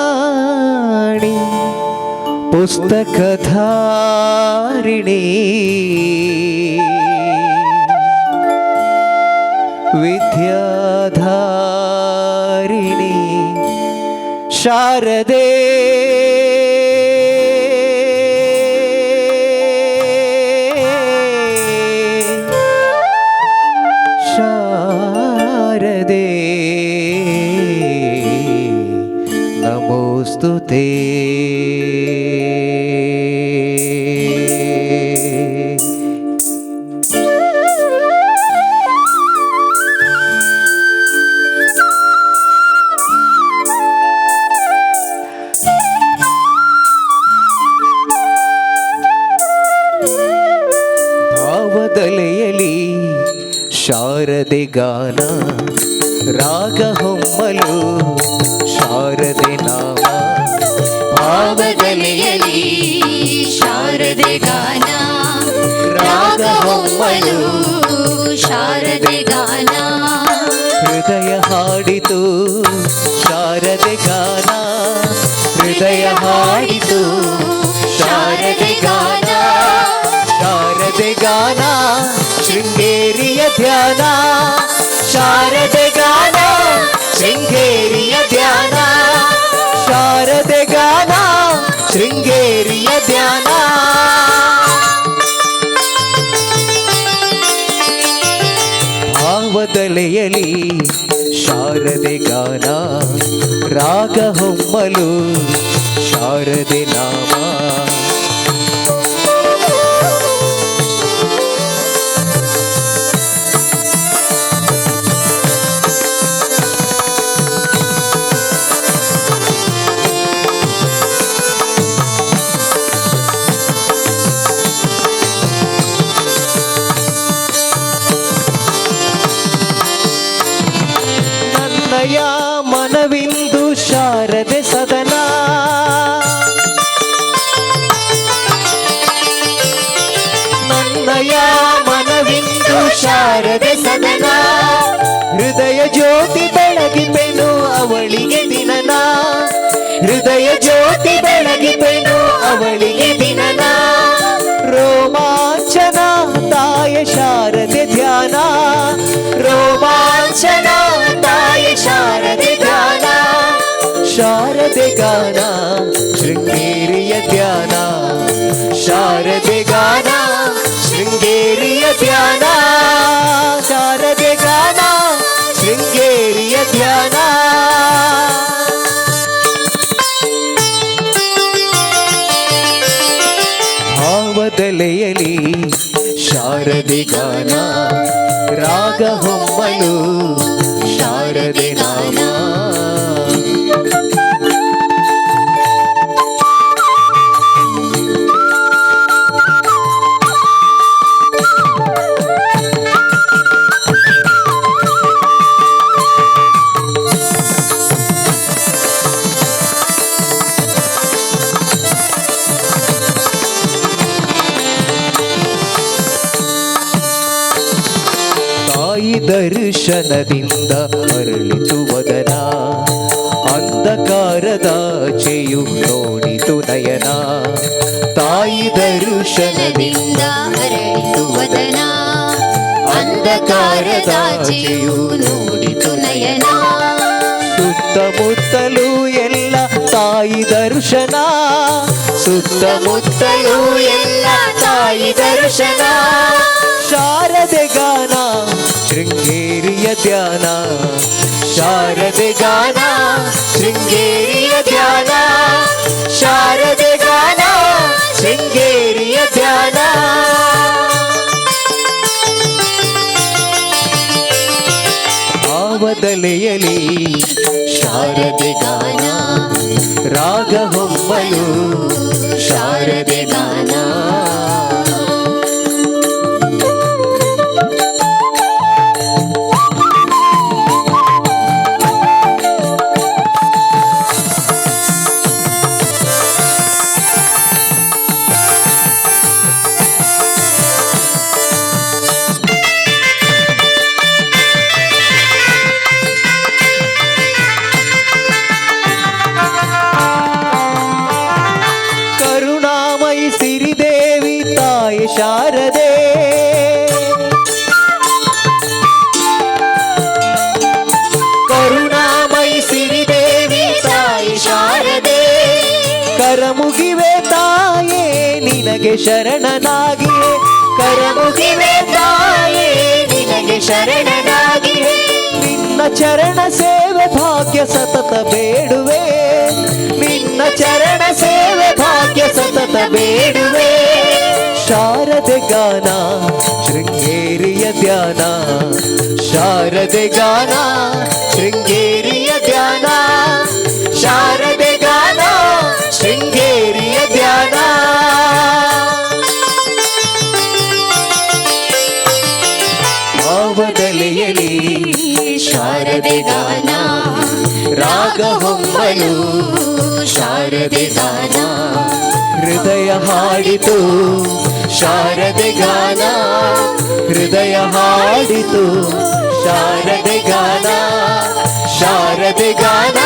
वीणापाणि पुस्तकधारिणी विद्याधारिणी शारदे शारदे नमोस्तुते। ಭಾವದಲೆಯಲಿ ಶಾರದೆ ಗಾನ ರಾಗ ಹೊಮ್ಮಲು ಶಾರದೆ ನಾಮ. ಭಾವದಲೆಯಲಿ ಶಾರದೆ ಗಾನ ರಾಗ ಹೊಮ್ಮಲು ಶಾರದೆ ಗಾನ. ಹೃದಯ ಹಾಡಿತು ಶಾರದೆ ಗಾನ, ಹೃದಯ ಹಾಡಿತು ಶಾರದೆ ಗಾನ. ಶಾರದೆ ಗಾನ ಶೃಂಗೇರಿಯ ಧ್ಯಾನ, ಶಾರದೆ ಗಾನ ಶೃಂಗೇರಿಯ ಧ್ಯಾನ, ಶಾರದೆ ಗಾನ ಶೃಂಗೇರಿಯ ಧ್ಯಾನ. ಭಾವದಲೆಯಲಿ ಶಾರದೆ ಗಾನ ರಾಗ ಹೊಮ್ಮಲು ಶಾರದೆ ನಾಮ. ನನ್ನಯ ಮನವಿಂದು ಶಾರದೆ ಸದನ, ನನ್ನಯ ಮನವಿಂದು ಶಾರದೆ ಸದನ. ಹೃದಯ ಜ್ಯೋತಿ ಬೆಳಗಿಪೆನು ಅವಳಿಗೆ ದಿನನ, ಹೃದಯ ಜ್ಯೋತಿ ಬೆಳಗಿಪೆನು ಅವಳಿಗೆ ದಿನನ. ರೋಮಾಂಚನ ತಾಯ ಶಾರದೆ ಧ್ಯಾನ, ರೋಮಾಂಚನ ತಾಯ ಶಾರದೆ ಧ್ಯಾನ. ಶಾರದೆ ಗಾನ ಶೃಂಗೇರಿಯ ಧ್ಯಾನ, ಶಾರದೆ ಗಾನ ಶೃಂಗೇರಿಯ ಧ್ಯಾನ, ಶಾರದೆ ಗಾನ ಶೃಂಗೇರಿಯ ಧ್ಯಾನ. ಭಾವದಲೆಯಲಿ ಶಾರದೆ ಗಾನ ರಾಗ ಹೊಮ್ಮಲು ಶಾರದೆ ನಾಮ. ತಾಯಿ ದರ್ಶನದಿಂದ ಅರಳಿತು ವದನ, ಅಂಧಕಾರದಾಚೆಯು ನೋಡಿತು ನಯನ. ತಾಯಿ ದರ್ಶನದಿಂದ ಅರಳಿತು ವದನ, ಅಂಧಕಾರದಾಚೆಯು ನೋಡಿತು ನಯನ. ಸುತ್ತಮುತ್ತಲೂ ಎಲ್ಲ ತಾಯಿ ದರ್ಶನ, ಸುತ್ತಮುತ್ತಲೂ ಎಲ್ಲ ತಾಯಿ ದರ್ಶನ. ಶಾರದೆ ಗಾನ ಶೃಂಗೇರಿಯ ಧ್ಯಾನ, ಶಾರದೆ ಗಾನ ಶೃಂಗೇರಿಯ ಧ್ಯಾನ, ಶಾರದೆ ಗಾನ ಶೃಂಗೇರಿಯ ಧ್ಯಾನ. ಭಾವದಲೆಯಲಿ ಶಾರದೆ ಗಾನ ರಾಗ ಹೊಮ್ಮಲು ಶಾರದೆ ಗಾನ. ಕರುಣಾಮಯಿ ಸಿರಿದೇವಿ ತಾಯಿ ಶಾರದೆ, ಕರುಣಾಮಯಿ ಸಿರಿದೇವಿ ತಾಯಿ ಶಾರದೆ, ಕರಮುಗಿವೆ ತಾಯೇ ನಿನಗೆ ಶರಣನಾಗಿಯೇ, ಕರಮುಗಿವೆ ತಾಯೇ ನಿನಗೆ ಶರಣನಾಗಿಯೇ, ನಿನ್ನ ಚರಣ ಸೇವೆ ಭಾಗ್ಯ ಸತತ ಬೇಡುವೆ, ನಿನ್ನ ಚರಣ ಸೇವೆ ಭಾಗ್ಯ ಸತತ ಬೇಡುವೆ. ಶಾರದೆ ಗಾನ ಶೃಂಗೇರಿಯ ಧ್ಯಾನ, ಶಾರದೆ ಗಾನ ಶೃಂಗೇರಿಯ ಧ್ಯಾನ, ಶಾರದೆ ಗಾನ ಶೃಂಗೇರಿಯ ಧ್ಯಾನ. ಭಾವದಲೆಯಲಿ ಶಾರದೆ ಗಾನ, ರಾಗ ಹೊಮ್ಮಲು ಶಾರದೆ ಗಾನ, ಹೃದಯ ಹಾಡಿತು ಶಾರದೆ ಗಾನ, ಹೃದಯ ಹಾಡಿತು ಶಾರದೆ ಗಾನ, ಶಾರದೆ ಗಾನ